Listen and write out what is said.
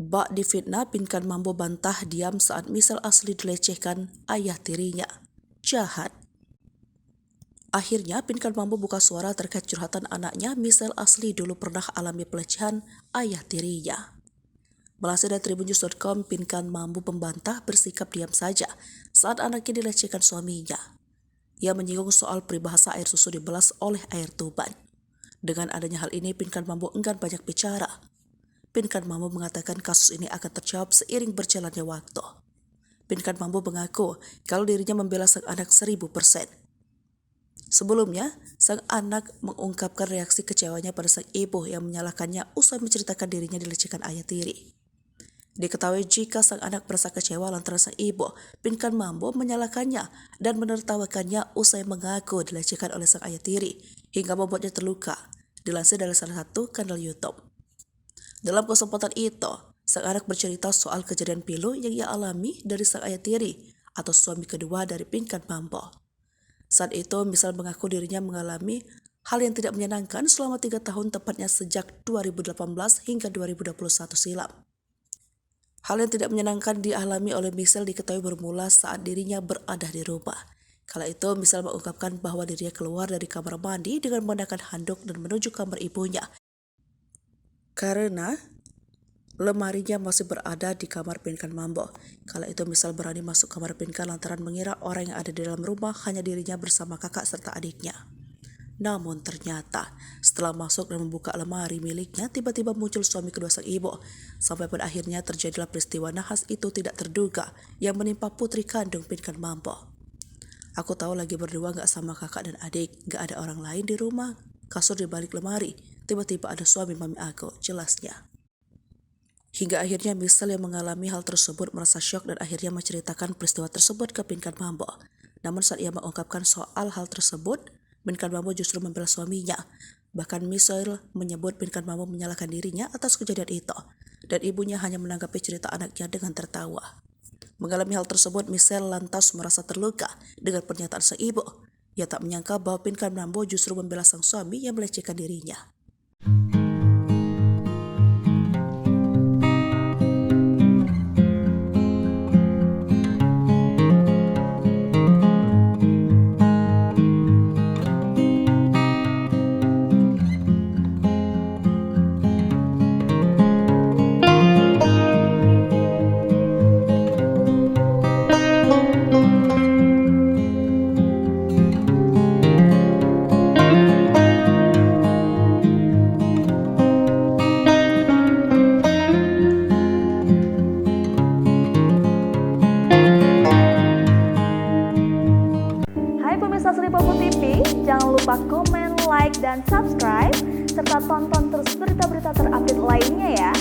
Bak difitnah, Pinkan Mambo bantah diam saat Michelle Ashley dilecehkan ayah tirinya. Jahat. Akhirnya Pinkan Mambo buka suara terkait curhatan anaknya. Michelle Ashley dulu pernah alami pelecehan ayah tirinya. Melansir dari tribunnews.com, Pinkan Mambo membantah bersikap diam saja saat anaknya dilecehkan suaminya. Ia menyinggung soal peribahasa air susu dibelas oleh air tuban. Dengan adanya hal ini, Pinkan Mambo enggan banyak bicara. Pinkan Mambo mengatakan kasus ini akan terjawab seiring berjalannya waktu. Pinkan Mambo mengaku kalau dirinya membela sang anak 1000%. Sebelumnya, sang anak mengungkapkan reaksi kecewanya pada sang ibu yang menyalahkannya usai menceritakan dirinya dilecehkan ayah tiri. Diketahui jika sang anak merasa kecewa lantaran sang ibu, Pinkan Mambo menyalahkannya dan menertawakannya usai mengaku dilecehkan oleh sang ayah tiri hingga membuatnya terluka, dilansir dari salah satu kanal YouTube. Dalam kesempatan itu, sang anak bercerita soal kejadian pilu yang ia alami dari sang ayah tiri atau suami kedua dari Pinkan Mambo. Saat itu, Michelle mengaku dirinya mengalami hal yang tidak menyenangkan selama 3 tahun, tepatnya sejak 2018 hingga 2021 silam. Hal yang tidak menyenangkan dialami oleh Michelle diketahui bermula saat dirinya berada di rumah. Kala itu, Michelle mengungkapkan bahwa dirinya keluar dari kamar mandi dengan mengenakan handuk dan menuju kamar ibunya. Karena lemarinya masih berada di kamar Pinkan Mambo. Kala itu Michelle berani masuk kamar Pinkan lantaran mengira orang yang ada di dalam rumah hanya dirinya bersama kakak serta adiknya. Namun ternyata setelah masuk dan membuka lemari miliknya, tiba-tiba muncul suami kedua sang ibu. Sampai pada akhirnya terjadilah peristiwa nahas itu tidak terduga yang menimpa putri kandung Pinkan Mambo. Aku tahu lagi berdua gak sama kakak dan adik, gak ada orang lain di rumah. Kasur di balik lemari, tiba-tiba ada suami mami aku, jelasnya. Hingga akhirnya Michelle yang mengalami hal tersebut merasa syok dan akhirnya menceritakan peristiwa tersebut ke Pinkan Mambo. Namun saat ia mengungkapkan soal hal tersebut, Pinkan Mambo justru membela suaminya. Bahkan Michelle menyebut Pinkan Mambo menyalahkan dirinya atas kejadian itu, dan ibunya hanya menanggapi cerita anaknya dengan tertawa. Mengalami hal tersebut, Michelle lantas merasa terluka dengan pernyataan sang ibu. Ia tak menyangka bahwa Pinkan Mambo justru membela sang suami yang melecehkan dirinya. Jangan lupa komen, like, dan subscribe, serta tonton terus berita-berita terupdate lainnya ya.